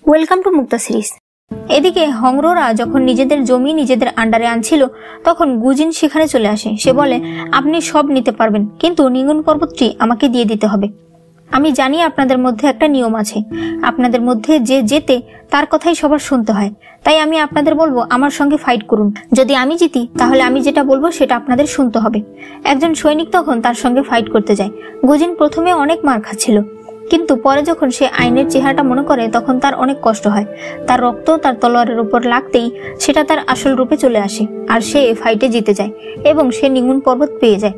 Welcome to Mukta series. এদিকে হংরোরা যখন নিজেদের জমি নিজেদের আন্ডারে আনছিল তখন গুজিন সেখানে চলে আসে। সে বলে, আপনি সব নিতে পারবেন, কিন্তু নিগুন পর্বতটি আমাকে দিয়ে দিতে হবে। আমি জানি আপনাদের মধ্যে একটা নিয়ম আছে, আপনাদের মধ্যে যে জেতে তার কথাই সবার শুনতে হয়। তাই আমি আপনাদের বলবো আমার সঙ্গে ফাইট করুন। যদি আমি জিতি তাহলে আমি যেটা বলবো সেটা আপনাদের শুনতে হবে। একজন সৈনিক তখন তার সঙ্গে ফাইট করতে যায়। গুজিন প্রথমে অনেক মার খাচ্ছিল, কিন্তু পরে যখন সে আইনের চেহারাটা মনে করে তখন তার অনেক কষ্ট হয়। তার রক্ত তার তলোয়ারের উপর লাগতেই সেটা তার আসল রূপে চলে আসে আর সে ফাইটে জিতে যায় এবং সে নিগুন পর্বত পেয়ে যায়।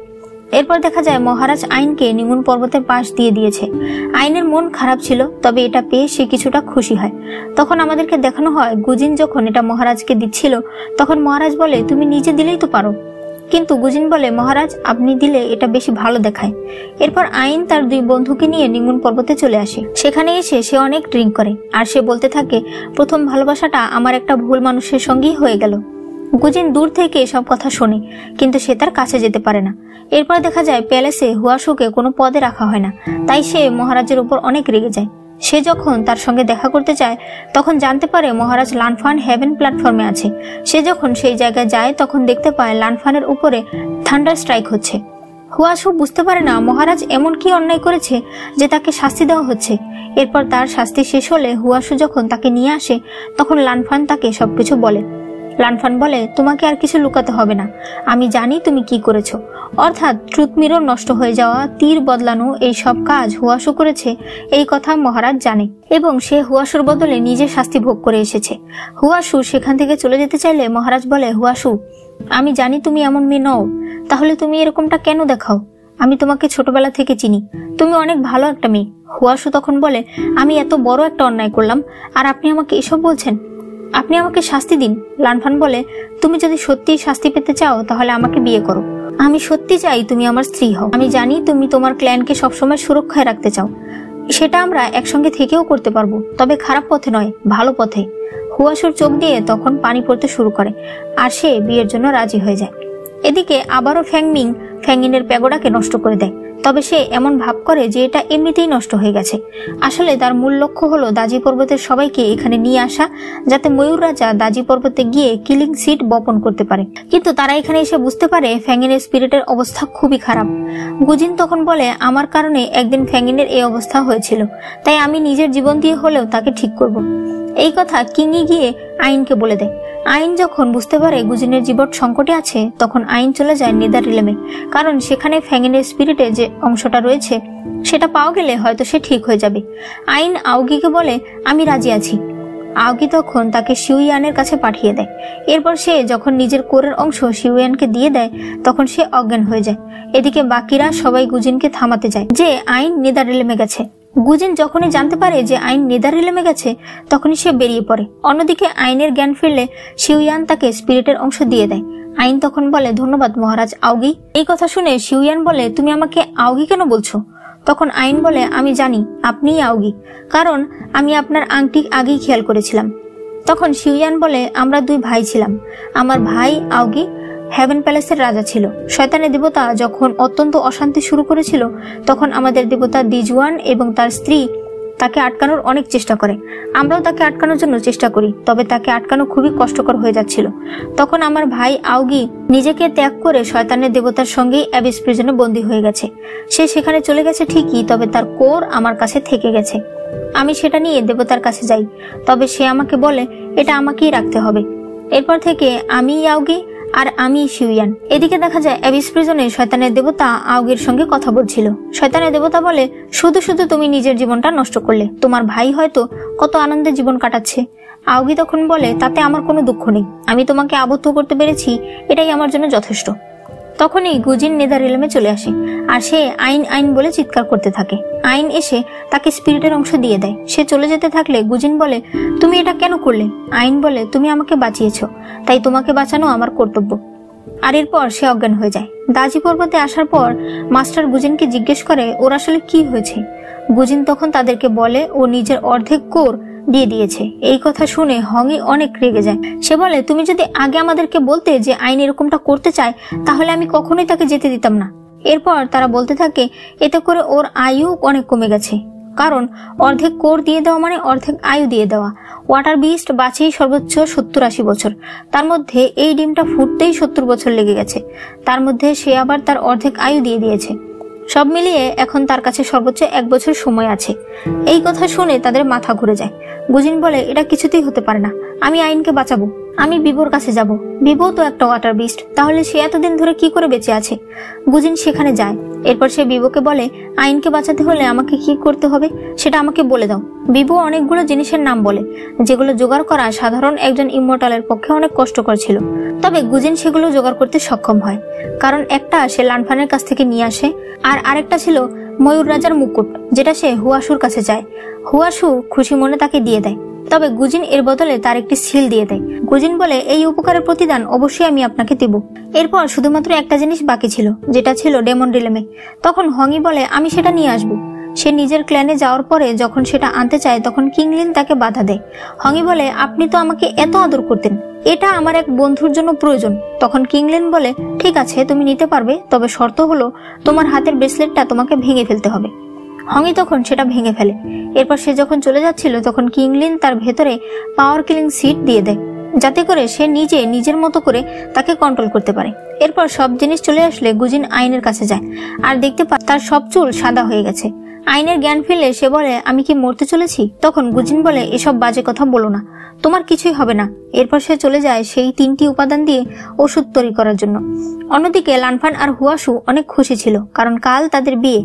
এরপর দেখা যায় মহারাজ আইনকে নিগুন পর্বতের পাশ দিয়ে দিয়েছে। আইনের মন খারাপ ছিল, তবে এটা পেয়ে সে কিছুটা খুশি হয়। তখন আমাদেরকে দেখানো হয় গুজিন যখন এটা মহারাজকে দিচ্ছিল তখন মহারাজ বলে, তুমি নিজে দিলেই তো পারো। কিন্তু গুজিন বলে, মহারাজ আপনি দিলে এটা বেশি ভালো দেখায়। এরপর আইন তার দুই বন্ধুকে নিয়ে নিগুন পর্বতে চলে আসে। সেখানে এসে সে অনেক ড্রিঙ্ক করে আর সে বলতে থাকে, প্রথম ভালোবাসাটা আমার একটা ভুল মানুষের সঙ্গেই হয়ে গেল। গুজিন দূর থেকে সব কথা শোনে, কিন্তু সে তার কাছে যেতে পারে না। এরপর দেখা যায় প্যালেসে হুয়াশুকে কোনো পদে রাখা হয় না, তাই সে মহারাজের উপর অনেক রেগে যায়। সে যখন তার সঙ্গে দেখা করতে চায় তখন জানতে পারে মহারাজ লানফান হেভেন প্ল্যাটফর্মে আছে। সে যখন সেই জায়গায় যায় তখন দেখতে পায় লানফানের উপরে থান্ডার স্ট্রাইক হচ্ছে। হুয়াশু বুঝতে পারে না মহারাজ এমন কি অন্যায় করেছে যে তাকে শাস্তি দেওয়া হচ্ছে। এরপর তার শাস্তি শেষ হলে হুয়াশু যখন তাকে নিয়ে আসে তখন লানফান তাকে সবকিছু বলে। লানফান বলে, তোমাকে আর কিছু লুকাতে হবে না, আমি জানি তুমি কি করেছো। অর্থাৎ ট্রুথ মিরর নষ্ট হয়ে যাওয়া, তীর বদলানো, এই সব কাজ হুয়াশু করেছে এই কথা মহারাজ জানে এবং সে হুয়াশুর বদলে নিজে শাস্তি ভোগ করে এসেছে। হুয়াশু সেখান থেকে চলে যেতে চাইলে মহারাজ বলে, হুয়াশু আমি জানি তুমি এমন মেয়ে নও, তাহলে তুমি এরকমটা কেন দেখাও? আমি তোমাকে ছোটবেলা থেকে চিনি, তুমি অনেক ভালো একটা মেয়ে। হুয়াশু তখন বলে, আমি এত বড় একটা অন্যায় করলাম আর আপনি আমাকে এসব বলছেন? আপনি আমাকে শাস্তি দিন। লানফান বলে, তুমি যদি সত্যি শাস্তি পেতে চাও তাহলে আমাকে বিয়ে করো। আমি সত্যি চাই তুমি আমার স্ত্রী হও। আমি জানি তুমি তোমার ক্ল্যানকে সবসময় সুরক্ষায় রাখতে চাও, সেটা আমরা একসঙ্গে থেকেও করতে পারবো, তবে খারাপ পথে নয়, ভালো পথে। হুয়াশুর চোখ দিয়ে তখন পানি পড়তে শুরু করে আর সে বিয়ের জন্য রাজি হয়ে যায়। এদিকে আবারও ফ্যাংমিং ফ্যাংইনের প্যাগোডাকে নষ্ট করে দেয়, তবে সে এমন ভাব করে যে এটা এমনিতেই নষ্ট হয়ে গেছে। আসলে তার মূল লক্ষ্য হলো দাজি পর্বতের সবাইকে এখানে নিয়ে আসা, যাতে ময়ূর রাজা দাজি পর্বতে গিয়ে কিলিং সিড বপন করতে পারে। কিন্তু তারা এখানে এসে বুঝতে পারে ফ্যাংইনের স্পিরিটের অবস্থা খুবই খারাপ। গুজিন তখন বলে, আমার কারণে একদিন ফ্যাংইনের এই অবস্থা হয়েছিল, তাই আমি নিজের জীবন দিয়ে হলেও তাকে ঠিক করব। এই কথা কিংই গিয়ে আইনকে বলে দেয়। আইন যখন বুঝতে পারে গুজিনের জীবন সংকটে আছে তখন আইন চলে যায় নেদার রিলেমে, কারণ সেখানে ফ্যাংইনের স্পিরিটে যে অংশটা রয়েছে সেটা পাওয়া গেলে হয়তো সে ঠিক হয়ে যাবে। আইন আউগিকে বলে, আমি রাজি আছি। আউগি তখন তাকে শিউয়ানের কাছে পাঠিয়ে দেয়। এরপর সে যখন নিজের কোরের অংশ শিউয়ানকে দিয়ে দেয় তখন সে অজ্ঞান হয়ে যায়। এদিকে বাকিরা সবাই গুজিনকে থামাতে যায় যে আইন নেদার রিলেমে গেছে। গুজিন যখনই জানতে পারে যে আইন নেদার রিলেমে গেছে তখনই সে বেরিয়ে পড়ে। অন্যদিকে আইনের জ্ঞান ফিরলে শিউয়ান তাকে স্পিরিটের অংশ দিয়ে দেয়। আইন তখন বলে, ধন্যবাদ মহারাজ আউগি। এই কথা শুনে শিউয়ান বলে, তুমি আমাকে আউগি কেন বলছো? তখন আইন বলে, আমি জানি আপনিই আউগি, কারণ আমি আপনার আংটি আগেই খেয়াল করেছিলাম। তখন শিউয়ান বলে, আমরা দুই ভাই ছিলাম। আমার ভাই আউগি হেভেন প্যালেসের রাজা ছিল। শয়তানের দেবতা যখন অত্যন্ত অশান্তি শুরু করেছিল তখন আমাদের দেবতা দিজওয়ান এবং তার স্ত্রী তাকে আটকানোর অনেক চেষ্টা করে। আমরাও তাকে আটকানোর জন্য চেষ্টা করি, তবে তাকে আটকানো খুবই কষ্টকর হয়ে যাচ্ছিল। তখন আমার ভাই আউগি নিজেকে ত্যাগ করে শয়তানের দেবতার সঙ্গেই অ্যাবিস প্রিজনে বন্দী হয়ে গেছে। সে সেখানে চলে গেছে ঠিকই, তবে তার কোর আমার কাছে থেকে গেছে। আমি সেটা নিয়ে দেবতার কাছে যাই, তবে সে আমাকে বলে এটা আমাকেই রাখতে হবে। এরপর থেকে আমি আউগি আর আমি শিউয়ান। এদিকে দেখা যায় অ্যাবিস প্রিজনে শয়তানের দেবতা আউগির সঙ্গে কথা বলছিল। শয়তানের দেবতা বলে, শুধু শুধু তুমি নিজের জীবনটা নষ্ট করলে, তোমার ভাই হয়তো কত আনন্দে জীবন কাটাচ্ছে। আউগি তখন বলে, তাতে আমার কোনো দুঃখ নেই, আমি তোমাকে আবদ্ধ করতে পেরেছি, এটাই আমার জন্য যথেষ্ট। তখনই গুজিন নেদার রিলেমে চলে আসে আর সে আইন আইন বলে চিৎকার করতে থাকে। আইন এসে তাকে স্পিরিটের অংশ দিয়ে দেয়। সে চলে যেতে থাকলে গুজিন বলে, তুমি এটা কেন করলে? আইন বলে, তুমি আমাকে বাঁচিয়েছো, তাই তোমাকে বাঁচানো আমার কর্তব্য। আর এরপর সে অজ্ঞান হয়ে যায়। দাজি পর্বতে আসার পর মাস্টার গুজিনকে জিজ্ঞেস করে ওর আসলে কি হয়েছে। গুজিন তখন তাদেরকে বলে ও নিজের অর্ধেক কোর দিয়ে দিয়েছে। এই কথা শুনে হংই অনেক রেগে যায়। সে বলে, তুমি যদি আগে আমাদেরকে বলতে যে আইন এরকমটা করতে চায় তাহলে আমি কখনোই তাকে যেতে দিতাম না। এরপর তারা বলতে থাকে এতে করে ওর আয়ু অনেক কমে গেছে। কারণ অর্ধেক কোর দিয়ে দেওয়া মানে অর্ধেক আয়ু দিয়ে দেওয়া। ওয়াটার বিস্ট বাঁচেই সর্বোচ্চ 70-80 বছর, তার মধ্যে এই ডিমটা ফুটতেই 70 বছর লেগে গেছে, তার মধ্যে সে আবার তার অর্ধেক আয়ু দিয়ে দিয়েছে। সব মিলিয়ে এখন তার কাছে সর্বোচ্চ 1 বছর সময় আছে। এই কথা শুনে তাদের মাথা ঘুরে যায়। গুজিন বলে, এটা কিছুতেই হতে পারে না, আমি আইনকে বাঁচাবো, আমি বিবোর কাছে যাব। বিবো তো একটা ওয়াটার বিস্ট, তাহলে সে এতদিন ধরে কি করে বেঁচে আছে? গুজিন সেখানে যায়। এরপর সে বিবোকে বলে, আইনকে বাঁচাতে হলে আমাকে কি করতে হবে সেটা আমাকে বলে দাও। বিবো অনেকগুলো জিনিসের নাম বলে, যেগুলো জোগাড় করা সাধারণ একজন ইমমর্টালের পক্ষে অনেক কষ্টকর ছিল। তবে গুজিন সেগুলো জোগাড় করতে সক্ষম হয়, কারণ একটা সে লানফানের কাছ থেকে নিয়ে আসে, আর আরেকটা ছিল ময়ূর রাজার মুকুট, যেটা সে হুয়াশুর কাছে যায়। হুয়াশু খুশি মনে তাকে দিয়ে দেয়, তবে গুজিন এর বদলে তার একটি সিল দিয়ে দেয়। গুজিন বলে, এই উপকারের প্রতিদান অবশ্যই আমি আপনাকে দেব। এরপর শুধুমাত্র একটা জিনিস বাকি ছিল, যেটা ছিল ডেমন রিলেমে। তখন হংই বলে, আমি সেটা নিয়ে আসবো। সে নিজের ক্ল্যানে যাওয়ার পরে যখন সেটা আনতে চায় তখন কিংলিন তাকে বাধা দেয়। হংই বলে, আপনি তো আমাকে এত আদর করতেন, এটা আমার এক বন্ধুর জন্য প্রয়োজন। তখন কিংলিন বলে, ঠিক আছে তুমি নিতে পারবে, তবে শর্ত হলো তোমার হাতের ব্রেসলেটটা তোমাকে ভেঙে ফেলতে হবে। হংই তখন সেটা ভেঙে ফেলে। এরপর সে যখন চলে যাচ্ছিল তখন কিংলিন তার ভেতরে পাওয়ার কিলিং সিট দিয়ে দেয়, যাতে করে সে নিজের মতো করে তাকে কন্ট্রোল করতে পারে। এরপর সব জিনিস চলে আসলে গুজিন আইনের কাছে যায় আর দেখতে পায় তার সব চুল সাদা হয়ে গেছে। আইনের জ্ঞান ফিরলে সে বলে, আমি কি মরতে চলেছি? তখন গুজিন বলে, এসব বাজে কথা বলো না, তোমার কিছুই হবে না। এরপর সে চলে যায় সেই 3টি উপাদান দিয়ে ওষুধ তৈরি করার জন্য। অন্যদিকে লানফান আর হুয়াশু অনেক খুশি ছিল, কারণ কাল তাদের বিয়ে।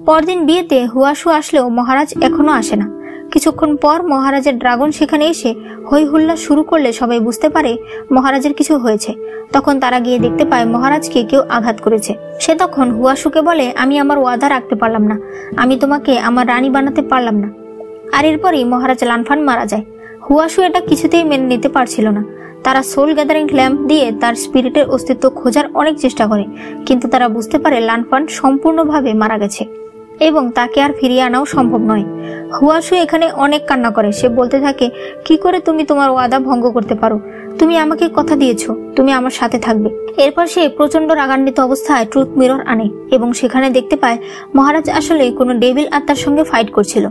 পরদিন বিয়েতে হুয়াশু আসলেও মহারাজ এখনো আসে না। কিছুক্ষণ পর মহারাজের ড্রাগন সেখানে এসে হই হুল্লা শুরু করলে সবাই বুঝতে পারে মহারাজের কিছু হয়েছে। তখন তারা গিয়ে দেখতে পায় মহারাজকে কেউ আঘাত করেছে। সে তখন হুয়াশুকে বলে, আমি আমার ওয়াদা রাখতে পারলাম না, আমি তোমাকে আমার রানী বানাতে পারলাম না। আর এরপরই মহারাজ লানফান মারা যায়। হুয়াশু এটা কিছুতেই মেনে নিতে পারছিল না। তারা সোল গ্যাদারিং ল্যাম্প দিয়ে তার স্পিরিটের অস্তিত্ব খোঁজার অনেক চেষ্টা করে, কিন্তু তারা বুঝতে পারে লানফান সম্পূর্ণভাবে মারা গেছে এবং তাকে আর ফিরিয়ে আনাও সম্ভব নয়। হুয়াশু এখানে অনেক কান্না করে। সে বলতে থাকে, কি করে তুমি তোমার ওয়াদা ভঙ্গ করতে পারো? তুমি আমাকে কথা দিয়েছো তুমি আমার সাথে থাকবে। এরপর সে প্রচন্ড রাগান্বিত অবস্থায় ট্রুথ মিরর আনে এবং সেখানে দেখতে পায় মহারাজ আসলে কোনো ডেভিল আত্মার সঙ্গে ফাইট করছিল।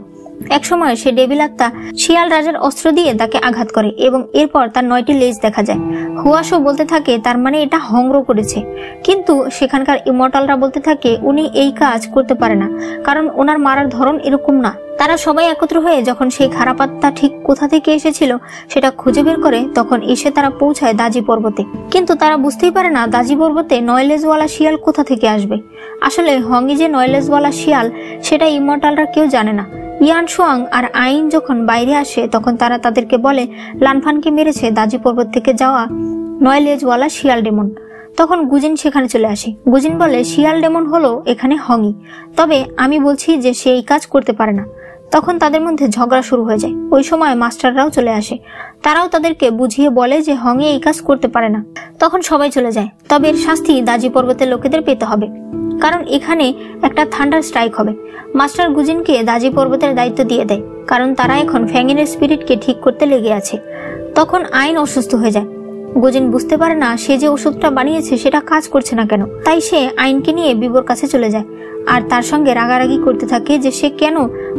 একসময় সে ডেভিল আত্মা শিয়াল রাজার অস্ত্র দিয়ে তাকে আঘাত করে এবং এরপর তার 9টি লেজ দেখা যায়। হুয়াশু বলতে থাকে, তার মানে এটা হংরো করেছে। কিন্তু সেখানকার ইমর্টালরা বলতে থাকে, উনি এই কাজ করতে পারে না, কারণ ওনার মারার ধরন এরকম না। তারা সবাই একত্র হয়ে যখন সেই খারাপ আত্মা ঠিক কোথা থেকে এসেছিল সেটা খুঁজে বের করে, তখন এসে তারা পৌঁছায় দাজি পর্বতে। কিন্তু তারা বুঝতেই পারে না দাজি পর্বতে 9 লেজওয়ালা শিয়াল কোথা থেকে আসবে। আসলে হংই যে 9 লেজওয়ালা শিয়াল সেটা ইমর্টালরা কেউ জানে না। ইয়ান শুয়াং আর আইন যখন বাইরে আসে তখন তারা তাদেরকে বলে লানফানকে মেরেছে দাজি পর্বত থেকে যাওয়া 9 লেজওয়ালা শিয়াল ডেমন। তখন গুজিন সেখানে চলে আসে। গুজিন বলে, শিয়াল ডেমন হলো এখানে হংই, তবে আমি বলছি যে সে এই কাজ করতে পারে না। তখন তাদের মধ্যে ঝগড়া শুরু হয়ে যায়। ওই সময় মাস্টাররাও চলে আসে। তারাও তাদেরকে বুঝিয়ে বলে যে হংই এই কাজ করতে পারে না। তখন সবাই চলে যায়, তবে এর শাস্তি দাজি পর্বতের লোকেদের পেতে হবে, কারণ এখানে একটা থান্ডার স্ট্রাইক হবে। মাস্টার গুজিনকে দাজি পর্বতের দায়িত্ব দিয়ে দেয়, কারণ তারা এখন ফ্যাঙ্গিনের স্পিরিটকে ঠিক করতে লেগে আছে। তখন আইন অসুস্থ হয়ে যায়। গুজিন বুঝতে পারে না সে যে ওষুধটা বানিয়েছে সেটা কাজ করছে না কেন, তাই সে আইনকে নিয়ে বিবোর কাছে চলে যায় আর তার সঙ্গে রাগারাগি করতে থাকে যে সে কেন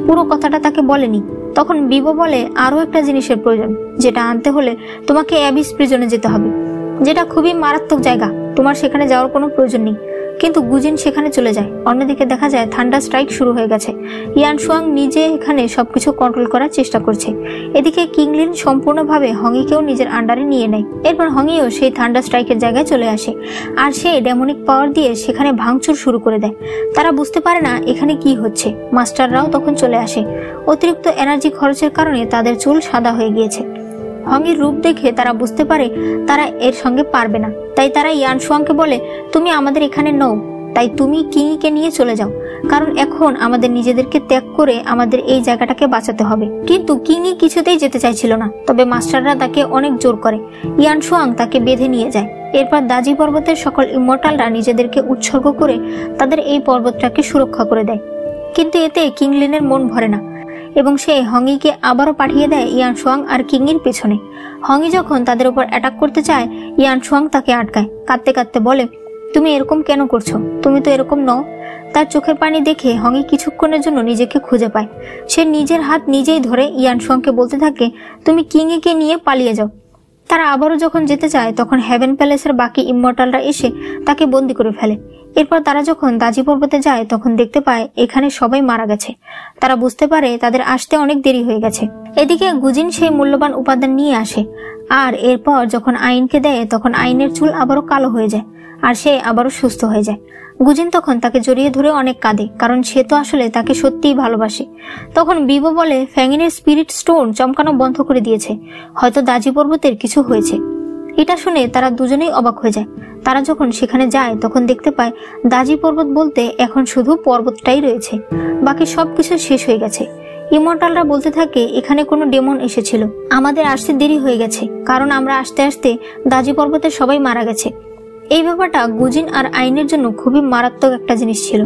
পুরো কথাটা তাকে বলেনি। তখন বিবো বলে, আরো একটা জিনিসের প্রয়োজন, যেটা আনতে হলে তোমাকে অ্যাবিস প্রিজনে যেতে হবে, যেটা খুবই মারাত্মক জায়গা, তোমার সেখানে যাওয়ার কোনো প্রয়োজন নেই। কিন্তু গুজিন সেখানে চলে যায়। অন্যদিকে দেখা যায় থান্ডার স্ট্রাইক শুরু হয়ে গেছে। ইয়ান শুয়াং নিজে এখানে সবকিছু কন্ট্রোল করার চেষ্টা করছে। এদিকে কিংলিন সম্পূর্ণভাবে হংইকেও নিজের আন্ডারে নিয়ে নেয়। এরপর হংইও সেই থান্ডার স্ট্রাইকের জায়গায় চলে আসে আর সে ডেমনিক পাওয়ার দিয়ে সেখানে ভাঙচুর শুরু করে দেয়। তারা বুঝতে পারে না এখানে কি হচ্ছে। মাস্টাররাও তখন চলে আসে। অতিরিক্ত এনার্জি খরচের কারণে তাদের চুল সাদা হয়ে গিয়েছে। হংইর রূপ দেখে তারা বুঝতে পারে তারা এর সঙ্গে পারবে না, তাই তারা ইয়ান শুয়াংকে বলে, তুমি আমাদের এখানে নও, তাই তুমি কিংইকে নিয়ে চলে যাও, কারণ এখন আমাদের নিজেদেরকে ত্যাগ করে আমাদের এই জায়গাটাকে বাঁচাতে হবে। কিন্তু কিংই কিছুতেই যেতে চাইছিল না, তবে মাস্টাররা তাকে অনেক জোর করে। ইয়ান শুয়াং তাকে বেঁধে নিয়ে যায়। এরপর দাজি পর্বতের সকল ইমর্টালরা নিজেদেরকে উৎসর্গ করে তাদের এই পর্বতটাকে সুরক্ষা করে দেয়। কিন্তু এতে কিংলিনের মন ভরে না এবং সে হংইকে আবারও পাঠিয়ে দেয় ইয়ান শুয়াং আর কিংয়ের পেছনে। হংই যখন তাদের উপর অ্যাটাক করতে চায়, ইয়ান শুয়াং তাকে আটকায়, কাঁদতে কাঁদতে বলে, তুমি এরকম কেন করছো? তুমি তো এরকম নও। তার চোখের পানি দেখে হংই কিছুক্ষণের জন্য নিজেকে খুঁজে পায়। সে নিজের হাত নিজেই ধরে ইয়ানসুয়াংকে বলতে থাকে, তুমি কিংকে নিয়ে পালিয়ে যাও। তারা আবারও যখন যেতে চায় তখন হেভেন প্যালেসের বাকি ইমমর্টালরা এসে তাকে বন্দি করে ফেলে। এরপর তারা যখন দাজি পর্বতে যায় তখন দেখতে পায় এখানে সবাই মারা গেছে। তারা বুঝতে পারে তাদের আসতে অনেক দেরি হয়ে গেছে। এদিকে গুজিন সেই মূল্যবান উপাদান নিয়ে আসে, আর এরপর যখন আইনকে দেয় তখন আইনের চুল আবারও কালো হয়ে যায় আর সে আবারও সুস্থ হয়ে যায়। গুজিন তখন তাকে জড়িয়ে ধরে অনেক কাঁদে, কারণ সে তো আসলে তাকে সত্যিই ভালোবাসে। তখন বিবো বলে ফ্যাঙিনের স্পিরিট স্টোন চমকানো বন্ধ করে দিয়েছে, হয়তো দাজি পর্বতের কিছু হয়েছে। এটা শুনে তারা দুজনেই অবাক হয়ে যায়। তারা যখন সেখানে যায় তখন দেখতে পায় দাজি পর্বত বলতে এখন শুধু পর্বতটাই রয়েছে, বাকি সবকিছু শেষ হয়ে গেছে। ইমর্টালরা বলতে থাকে এখানে কোনো ডেমন এসেছিল, আমাদের আসতে দেরি হয়ে গেছে, কারণ আমরা আসতে আসতে দাজি পর্বতের সবাই মারা গেছে। এই ব্যাপারটা গুজিন আর আইনের জন্য খুবই মারাত্মক একটা জিনিস ছিল।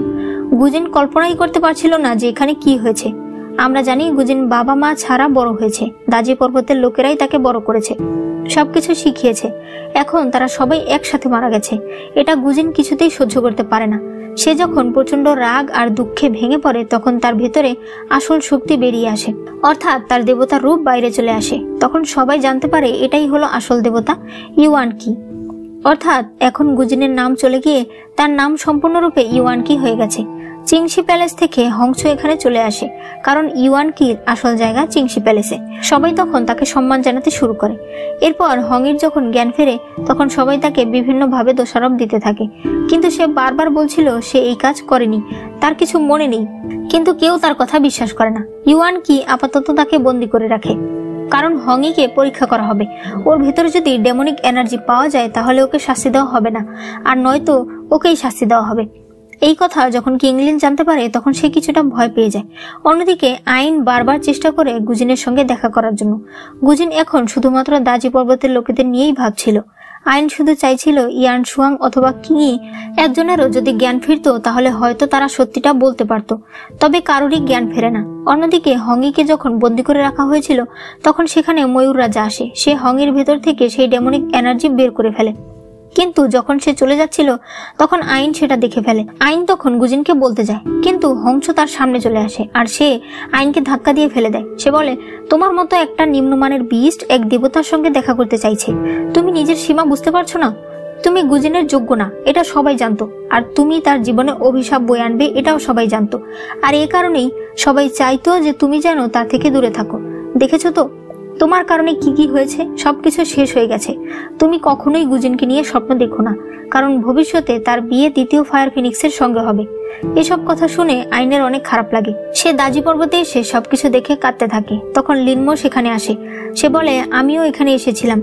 গুজিন কল্পনাই করতে পারছিল না যে এখানে কি হয়েছে। আমরা জানি গুজিন বাবা মা ছাড়া বড় হয়েছে, দাজি পর্বতের লোকেরাই তাকে বড় করেছে, সবকিছু শিখিয়েছে। এখন তারা সবাই একসাথে মারা গেছে, এটা গুজিন কিছুতেই সহ্য করতে পারে না। সে যখন প্রচন্ড রাগ আর দুঃখে ভেঙে পড়ে তখন তার ভেতরে আসল শক্তি বেরিয়ে আসে, অর্থাৎ তার দেবতার রূপ বাইরে চলে আসে। তখন সবাই জানতে পারে এটাই হলো আসল দেবতা ইউয়ানকি। অর্থাৎ এখন গুজিনের নাম চলে গিয়ে তার নাম সম্পূর্ণরূপে ইউয়ানকি হয়ে গেছে। চিংশি প্যালেস থেকে হংসু এখানে চলে আসে, কারণ ইউয়ানকির আসল জায়গা চিংশি প্যালেসে। সবাই তখন তাকে সম্মান জানাতে শুরু করে। এরপর হংয়ের যখন জ্ঞান ফেরে তখন সবাই তাকে বিভিন্নভাবে দোষারোপ দিতে থাকে, কিন্তু সে বারবার বলছিল সে এই কাজ করেনি, তার কিছু মনে নেই। কিন্তু কেউ তার কথা বিশ্বাস করে না। ইউয়ানকি আপাতত তাকে বন্দী করে রাখে, কারণ হংইকে পরীক্ষা করা হবে। ওর ভেতরে যদি ডেমনিক এনার্জি পাওয়া যায় তাহলে ওকে শাস্তি দেওয়া হবে না, আর নয়তো ওকেই শাস্তি দেওয়া হবে। এই কথা যখন কিংলিন জানতে পারে তখন সে কিছুটা ভয় পেয়ে যায়। অন্যদিকে আইন বারবার চেষ্টা করে গুজিনের সঙ্গে দেখা করার জন্য। গুজিন এখন শুধুমাত্র দাজি পর্বতের লোকেদের নিয়েই ভাবছিল। আইন শুধু চাইছিল ইয়ানসুয়াং অথবা কিংই একজনেরও যদি জ্ঞান ফিরতো তাহলে হয়তো তারা সত্যিটা বলতে পারত, তবে কারোরই জ্ঞান ফেরে না। অন্যদিকে হংইকে যখন বন্দী করে রাখা হয়েছিল তখন সেখানে ময়ূর রাজা আসে। সে হংয়ের ভেতর থেকে সেই ডেমনিক এনার্জি বের করে ফেলে, কিন্তু যখন সে চলে যাচ্ছিল তখন আইন সেটা দেখে ফেলে। আইন তখন গুজিনকে বলতে যায়, কিন্তু হংস তার সামনে চলে আসে আর সে আইনকে ধাক্কা দিয়ে ফেলে দেয়। সে বলে, তোমার মতো একটা নিম্নমানের বিস্ট এক দেবতার সঙ্গে দেখা করতে চাইছে, তুমি নিজের সীমা বুঝতে পারছো না? তুমি গুজিনের যোগ্য না, এটা সবাই জানতো, আর তুমি তার জীবনে অভিশাপ বয়ে আনবে এটাও সবাই জানতো। আর এই কারণেই সবাই চাইতো যে তুমি যেন তার থেকে দূরে থাকো। দেখেছো তো তোমার কারণে কি কি হয়েছে, সবকিছু শেষ হয়ে গেছে। তুমি কখনোই গুজিনকে নিয়ে স্বপ্ন দেখো না, কারণ ভবিষ্যতে তার বিয়ে দ্বিতীয় ফায়ার ফিনিক্সের সঙ্গে হবে। এসব কথা শুনে আইনের অনেক খারাপ লাগে। সে দাজি পর্বতে এসে সবকিছু দেখে কাঁদতে থাকে। তখন লিনমো সেখানে আসে। সে বলে, আমিও এখানে এসেছিলাম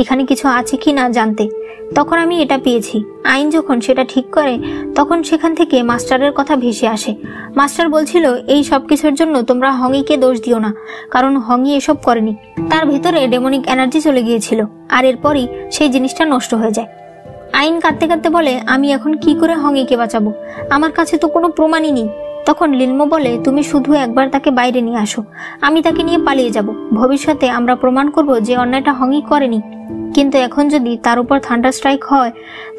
এখানে কিছু আছে কি না জানতে, তখন আমি এটা পেয়েছি। আইন যখন সেটা ঠিক করে তখন সেখান থেকে মাস্টারের কথা ভেসে আসে। মাস্টার বলছিল এই সব কিছুর জন্য তোমরা হংইকে দোষ দিও না, কারণ হংই এসব করেনি, তার ভেতরে ডেমনিক এনার্জি চলে গিয়েছিল, আর এরপরই সেই জিনিসটা নষ্ট হয়ে যায়। আইন কাঁদতে কাঁদতে বলে, আমি এখন কি করে হংইকে বাঁচাবো, আমার কাছে তো কোনো প্রমাণই নেই। তখন লিনমো বলে, তুমি শুধু একবার তাকে বাইরে নিয়ে আসো, আমি তাকে নিয়ে পালিয়ে যাব। ভবিষ্যতে আমরা প্রমাণ করব যে অন্যায়টা হংই করেনি, কিন্তু এখন যদি তার উপর থান্ডার স্ট্রাইক হয়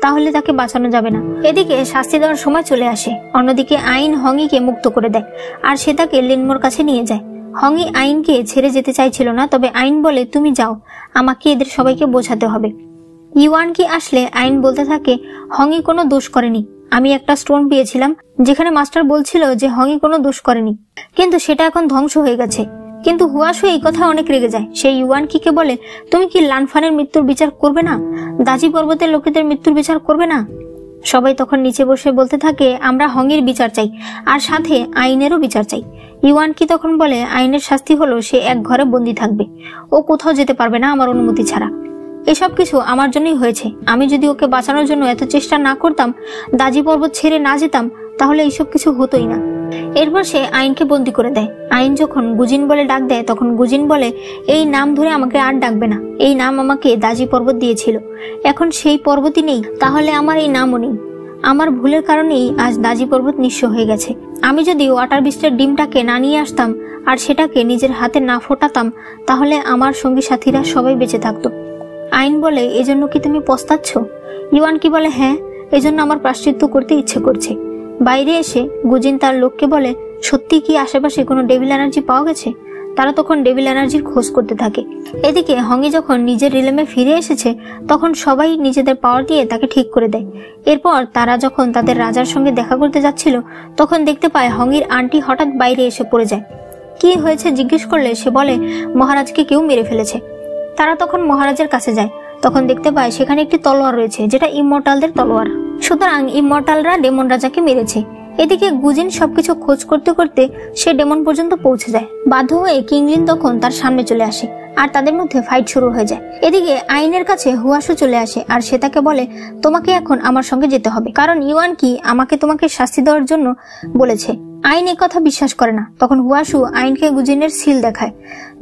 তাহলে তাকে বাঁচানো যাবে না। এদিকে শাস্তি দেওয়ার সময় চলে আসে। অন্যদিকে আইন হংইকে মুক্ত করে দেয় আর সে তাকে লিনমোর কাছে নিয়ে যায়। হংই আইনকে ছেড়ে যেতে চাইছিল না, তবে আইন বলে, তুমি যাও, আমাকে এদের সবাইকে বোঝাতে হবে। ইউয়ানকি আসলে আইন বলতে থাকে, হংই কোনো দোষ করেনি, আমি একটা স্টোন পেয়েছিলাম যেখানে মাস্টার বলছিল যে হংই কোনো দোষ করেনি, কিন্তু সেটা এখন ধ্বংস হয়ে গেছে। কিন্তু হুয়াশু এই কথা অনেক রেগে যায়। সে ইউয়ানকিকে বলে, তুমি কি লানফানের মৃত্যুর বিচার করবে না, দাজি পর্বতের লোকেদের মৃত্যুর বিচার করবে না? সবাই তখন নিচে বসে বলতে থাকে, আমরা হংয়ের বিচার চাই, আর সাথে আইনেরও বিচার চাই। ইউয়ানকি তখন বলে, আইনের শাস্তি হলো সে এক ঘরে বন্দি থাকবে, ও কোথাও যেতে পারবে না আমার অনুমতি ছাড়া। এসব কিছু আমার জন্যই হয়েছে, আমি যদি ওকে বাঁচানোর জন্য এত চেষ্টা না করতাম, দাজি পর্বত ছেড়ে না যেতাম, তাহলে এইসব কিছু হতোই না। এরপর সে আইনকে বন্দি করে দেয়। আইন যখন গুজিন বলে ডাক দেয় তখন গুজিন বলে, এই নাম ধরে আমাকে আর ডাকবে না, এই নাম আমাকে দাজি পর্বত দিয়েছিল, এখন সেই পর্বতই নেই, তাহলে আমার এই নামও নেই। আমার ভুলের কারণেই আজ দাজি পর্বত নিঃস্ব হয়ে গেছে। আমি যদি ওয়াটার বিস্টের ডিমটাকে না নিয়ে আসতাম আর সেটাকে নিজের হাতে না ফোটাতাম তাহলে আমার সঙ্গী সাথীরা সবাই বেঁচে থাকতো। আইন বলে, এজন্য কি তুমি পস্তাচ্ছ? ইউয়ানকি বলে, হ্যাঁ, এজন্য আমার প্রায়শ্চিত্ত করতে ইচ্ছে করছে। বাইরে এসে গুজিন তার লোককে বলে, সত্যি কি আশেপাশে কোনো ডেভিল এনার্জি পাওয়া গেছে? তারা তখন ডেভিল এনার্জির খোঁজ করতে থাকে। এদিকে হংই যখন নিজের রিলেমে ফিরে এসেছে তখন সবাই নিজেদের পাওয়ার দিয়ে তাকে ঠিক করে দেয়। এরপর তারা যখন তাদের রাজার সঙ্গে দেখা করতে যাচ্ছিল তখন দেখতে পায় হংইর আন্টি হঠাৎ বাইরে এসে পড়ে যায়। কি হয়েছে জিজ্ঞেস করলে সে বলে মহারাজকে কেউ মেরে ফেলেছে। তারা তখন মহারাজের কাছে যায়, তখন দেখতে পায় সেখানে একটি তলোয়ার রয়েছে যেটা ইমমর্টালদের তলোয়ার। সুতরাং ইমমর্টালরা ডেমন রাজাকে মেরেছে। এদিকে গুজিন সবকিছু খোঁজ করতে করতে সে ডেমন পর্যন্ত পৌঁছে যায়। বাধ্য হয়ে কিংলিন তখন তার সামনে চলে আসে আর তাদের মধ্যে ফাইট শুরু হয়ে যায়। এদিকে আইনের কাছে হুয়াশু চলে আসে আর সে তাকে বলে, তোমাকে এখন আমার সঙ্গে যেতে হবে, কারণ ইউয়ান কি আমাকে তোমাকে শাস্তি দেওয়ার জন্য বলেছে। আইন এ কথা বিশ্বাস করে না। তখন হুয়াশু আইনকে গুজিনের সিল দেখায়,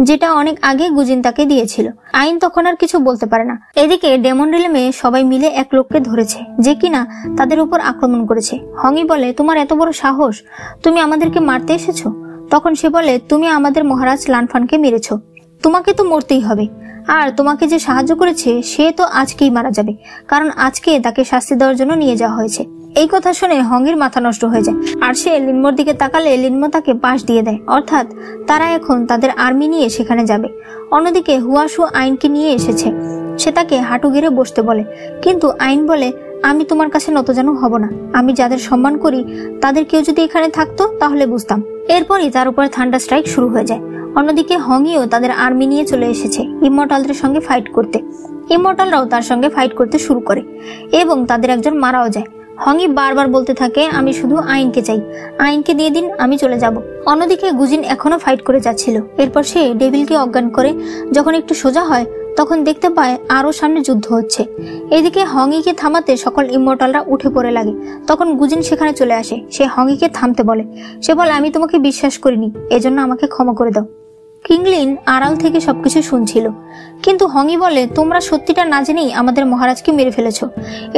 যেটা অনেক আগে গুজিন তাকে দিয়েছিল। আইন তখন আর কিছু বলতে পারে না। এদিকে ডেমন রিলেমে সবাই মিলে এক লোককে ধরেছে যে কিনা তাদের উপর আক্রমণ করেছে। হংই বলে, তোমার এত বড় সাহস, তুমি আমাদেরকে মারতে এসেছো? তখন সে বলে, তুমি আমাদের মহারাজ লানফানকে মেরেছ, তোমাকে তো মরতেই হবে। আর তোমাকে যে সাহায্য করেছে সে তো আজকেই মারা যাবে, কারণ আজকে তাকে শাস্তি দেওয়ার জন্য নিয়ে যাওয়া হয়েছে। এই কথা শুনে হংয়ের মাথা নষ্ট হয়ে যায় আর সে লিনমোর দিকে তাকালে লিনমো তাকে পাশ দিয়ে দেয়, অর্থাৎ তারা এখন তাদের আর্মি নিয়ে সেখানে যাবে। অন্যদিকে হুয়াশু আইনকে নিয়ে এসেছে। সে তাকে হাঁটু গেড়ে বসতে বলে, কিন্তু আইন বলে, আমি তোমার কাছে নতজানু হব না। আমি যাদের সম্মান করি তাদের কেউ যদি এখানে থাকতো তাহলে বুঝতাম। এরপরই তার উপর থান্ডার স্ট্রাইক শুরু হয়ে যায়। অন্যদিকে হংইও তাদের আর্মি নিয়ে চলে এসেছে ইমমর্টালদের সঙ্গে ফাইট করতে। ইমমর্টালরাও তার সঙ্গে ফাইট করতে শুরু করে এবং তাদের একজন মারাও যায়। হংই বারবার বলতে থাকে, আমি শুধু আইনকে চাই, আইনকে দিয়ে দিন, আমি চলে যাব। অন্যদিকে গুজিন এখনো ফাইট করে যাচ্ছিল। এরপর সে ডেভিলকে অজ্ঞান করে যখন একটু সোজা হয় তখন দেখতে পায় আরো সামনে যুদ্ধ হচ্ছে। এদিকে হংইকে থামাতে সকল ইমমর্টালরা উঠে পড়ে লাগে। তখন গুজিন সেখানে চলে আসে। সে হংইকে থামতে বলে। সে বলে, আমি তোমাকে বিশ্বাস করিনি, এজন্য আমাকে ক্ষমা করে দাও। কিংলিন আড়াল থেকে সবকিছু শুনছিল, কিন্তু হংই বলে, তোমরা সত্যিটা না জেনেই আমাদের মহারাজকে মেরে ফেলেছো,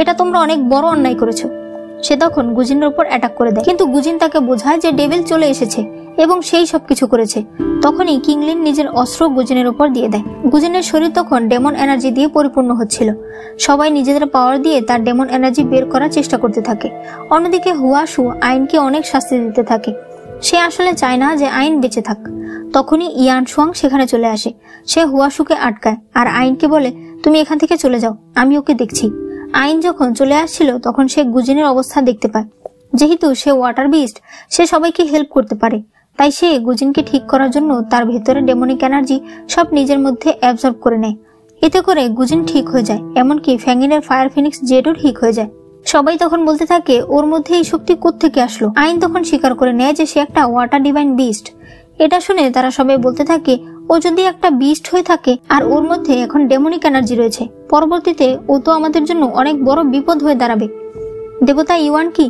এটা তোমরা অনেক বড় অন্যায় করেছো। সে তখন গুজিনের উপর অ্যাটাক করে দেয়, কিন্তু গুজিন তাকে বোঝায় যে ডেভিল চলে এসেছে এবং সেই সবকিছু করেছে। তখনই কিংলিন নিজের অস্ত্র গুজিনের উপর দিয়ে দেয়। গুজিনের শরীর তখন ডেমন এনার্জি দিয়ে পরিপূর্ণ হচ্ছিল। সবাই নিজেদের পাওয়ার দিয়ে তার ডেমন এনার্জি বের করার চেষ্টা করতে থাকে। অন্যদিকে হুয়াশু আইনকে অনেক শাস্তি দিতে থাকে। সে আসলে চায় না যে আইন বেঁচে থাক। তখনই ইয়ান শুয়াং সেখানে চলে আসে। সে হুয়াশুকে আটকায় আর আইনকে বলে, তুমি এখান থেকে চলে যাও, আমি ওকে দেখছি। আইন যখন চলে আসছিল তখন সে গুজিনের অবস্থা দেখতে পায়। যেহেতু সে ওয়াটার বিস্ট, সে সবাইকে হেল্প করতে পারে, তাই সে গুজিনকে ঠিক করার জন্য তার ভেতরে ডেমনিক এনার্জি সব নিজের মধ্যে অ্যাবজর্ব করে নেয়। এতে করে গুজিন ঠিক হয়ে যায়, এমনকি ফ্যাঙ্গিনের ফায়ার ফিনিক্স জেডও ঠিক হয়ে যায়। সবাই তখন বলতে থাকে, ওর মধ্যে এই শক্তি কোত্থেকে আসলো? আইন তখন স্বীকার করে নেয় যে সে একটা ওয়াটার ডিভাইন বিস্ট। এটা শুনে তারা সবাই বলতে থাকে, ও যদি একটা বিস্ট হয়ে থাকে আর ওর মধ্যে এখন ডেমনিক এনার্জি রয়েছে, পরবর্তীতে ও তো আমাদের জন্য অনেক বড় বিপদ হয়ে দাঁড়াবে। দেবতা ইউয়ান কি,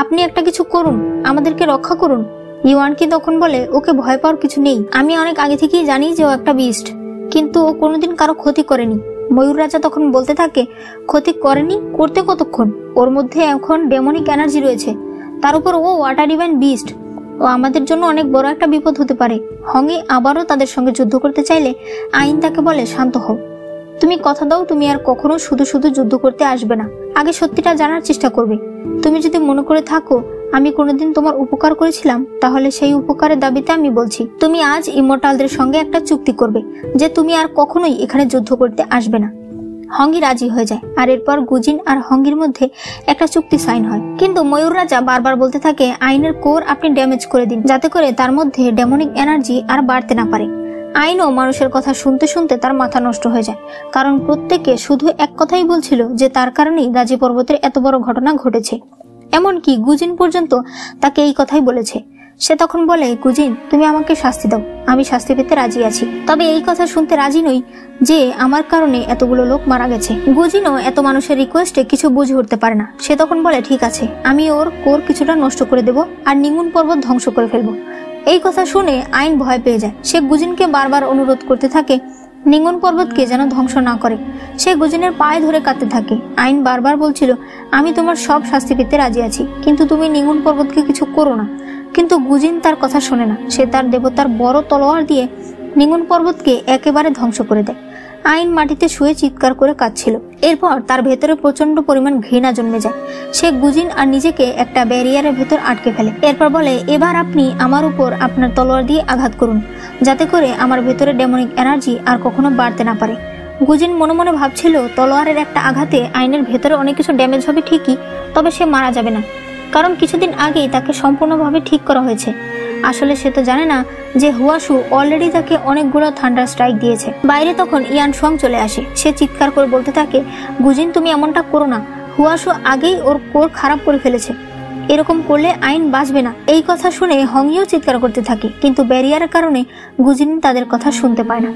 আপনি একটা কিছু করুন, আমাদেরকে রক্ষা করুন। ইউয়ান কি তখন বলে, ওকে ভয় পাওয়ার কিছু নেই, আমি অনেক আগে থেকেই জানি যে ও একটা বিস্ট, কিন্তু ও কোনোদিন কারো ক্ষতি করেনি। ময়ূর রাজা তখন বলতে থাকে, ক্ষতি করেনি, করতে কতক্ষণ? ওর মধ্যে এখন ডেমনিক এনার্জি রয়েছে, তার উপর ও ওয়াটার ডিভাইন বিস্ট, ও আমাদের জন্য অনেক বড় একটা বিপদ হতে পারে। হংই আবারও তাদের সঙ্গে যুদ্ধ করতে চাইলে আইন তাকে বলে, শান্ত হও, তুমি কথা দাও তুমি আর কখনো শুধু শুধু যুদ্ধ করতে আসবে না, আগে সত্যিটা জানার চেষ্টা করবে। তুমি যদি মনে করে থাকো আমি কোনোদিন তোমার উপকার করেছিলাম, তাহলে সেই উপকারের দাবিতে আমি বলছি, তুমি আজ ইমমর্টালদের সঙ্গে একটা চুক্তি করবে যে তুমি আর কখনোই এখানে যুদ্ধ করতে আসবে না। হংই রাজি হয়ে যায় আর এরপর গুজিন আর হংগির মধ্যে একটা চুক্তি সাইন হয়। কিন্তু ময়ূর রাজা বারবার বলতে থাকে, আইনের কোর আপনি ড্যামেজ করে দিন, যাতে করে তার মধ্যে ডেমনিক এনার্জি আর বাড়তে না পারে। আইনও মানুষের কথা শুনতে শুনতে তার মাথা নষ্ট হয়ে যায়, কারণ প্রত্যেকে শুধু এক কথাই বলছিল যে তার কারণেই দাজি পর্বতের এত বড় ঘটনা ঘটেছে। এমনকি গুজিন পর্যন্ত তাকে এই কথাই বলেছে। সে তখন বলে, গুজিন তুমি আমাকে শাস্তি দাও, আমি শাস্তি পেতে রাজি আছি, তবে এই কথা শুনতে রাজি নই যে আমার কারণে এতগুলো লোক মারা গেছে। গুজিনও এত মানুষের রিকোয়েস্টে কিছু বুঝে উঠতে পারে না। সে তখন বলে, ঠিক আছে, আমি ওর কোর কিছুটা নষ্ট করে দেব আর নিমুন পর্বত ধ্বংস করে ফেলবো। এই কথা শুনে আইন ভয় পেয়ে যায়। সে গুজিনকে বারবার অনুরোধ করতে থাকে নিঙ্গন পর্বতকে যেন ধ্বংস না করে। সে গুজিনের পায়ে ধরে কাঁদতে থাকে। আইন বারবার বলছিল, আমি তোমার সব শাস্তি পেতে রাজি আছি, কিন্তু তুমি নিঙ্গন পর্বতকে কিছু করো না। কিন্তু গুজিন তার কথা শোনে না। সে তার দেবতার বড় তলোয়ার দিয়ে নিঙ্গন পর্বতকে একেবারে ধ্বংস করে দেয়। আইন মাটিতে শুয়ে চিৎকার করে কাঁদছিল। এরপর তার ভেতরে প্রচন্ড পরিমাণ ঘৃণা জন্মে যায়। সে গুজিন আর নিজেকে একটা ব্যারিয়ারের ভেতর আটকে ফেলে। এরপর বলে, এবার আপনি আমার উপর আপনার তলোয়ার দিয়ে আঘাত করুন, যাতে করে আমার ভেতরে ডেমনিক এনার্জি আর কখনো বাড়তে না পারে। গুজিন মনে মনে ভাবছিল, তলোয়ারের একটা আঘাতে আইনের ভেতরে অনেক কিছু ড্যামেজ হবে ঠিকই, তবে সে মারা যাবে না, কারণ কিছুদিন আগেই তাকে সম্পূর্ণভাবে ঠিক করা হয়েছে। আসলে সে তো জানে না যে হুয়াশু অলরেডি তাকে অনেকগুলো থান্ডার স্ট্রাইক দিয়েছে। বাইরে তখন ইয়ান সুয়াং চলে আসে। সে চিৎকার করে বলতে থাকে, গুজিন তুমি এমনটা করো না, হুয়াশু আগেই ওর কোর খারাপ করে ফেলেছে, এরকম করলে আইন বাঁচবে না। এই কথা শুনে হংইও চিৎকার করতে থাকে, কিন্তু ব্যারিয়ারের কারণে গুজিন তাদের কথা শুনতে পায় না।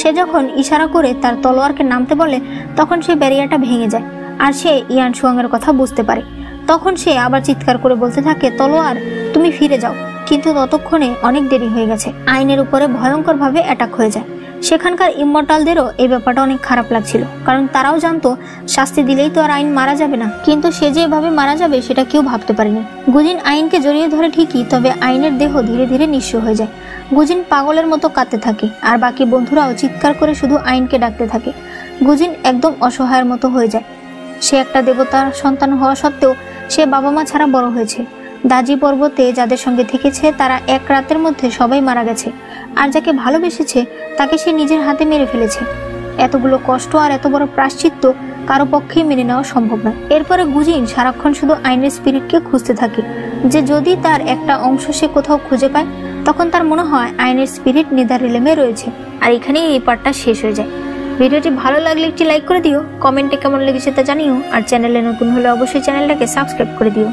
সে যখন ইশারা করে তার তলোয়ারকে নামতে বলে, তখন সে ব্যারিয়ারটা ভেঙে যায় আর সে ইয়ান সুয়াং এর কথা বুঝতে পারে। তখন সে আবার চিৎকার করে বলতে থাকে, তলোয়ার তুমি ফিরে যাও। কিন্তু ততক্ষণে অনেক দেরি হয়ে গেছে। আইনের উপরে ভয়ঙ্কর ভাবে অ্যাটাক হয়ে যায়। সেখানকার ইমমর্টালদেরও এই ব্যাপারটা অনেক খারাপ লাগছিল, কারণ তারাও জানতো শাস্তি দিলেই তো আর আইন মারা যাবে না, কিন্তু সে যে এভাবে মারা যাবে সেটা কেউ ভাবতে পারেনি। গুজিন আইনকে জড়িয়ে ধরে ঠিকই, তবে আইনের দেহ ধীরে ধীরে নিঃস্ব হয়ে যায়। গুজিন পাগলের মতো কাঁদতে থাকে আর বাকি বন্ধুরাও চিৎকার করে শুধু আইনকে ডাকতে থাকে। গুজিন একদম অসহায়ের মতো হয়ে যায়। সে একটা দেবতার সন্তান হওয়া সত্ত্বেও সে বাবা মা ছাড়া বড় হয়েছে। দাজি পর্বতে যাদের সঙ্গে থেকেছে তারা এক রাতের মধ্যে সবাই মারা গেছে, আর যাকে ভালোবেসেছে তাকে সে নিজের হাতে মেরে ফেলেছে। এতগুলো কষ্ট আর এত বড় প্রায়শ্চিত্ত কারো পক্ষেই মেনে নেওয়া সম্ভব নয়। এরপরে গুজিন সারাক্ষণ শুধু আইনের স্পিরিটকে খুঁজতে থাকে, যে যদি তার একটা অংশ সে কোথাও খুঁজে পায়, তখন তার মনে হয় আইনের স্পিরিট নেদার রিলেমে রয়েছে। আর এখানেই এই পার্টটা শেষ হয়ে যায়। ভিডিওটি ভালো লাগলে একটি লাইক করে দিও, কমেন্টে কেমন লেগেছে তা জানিও, আর চ্যানেলে নতুন হলে অবশ্যই চ্যানেলটাকে সাবস্ক্রাইব করে দিও।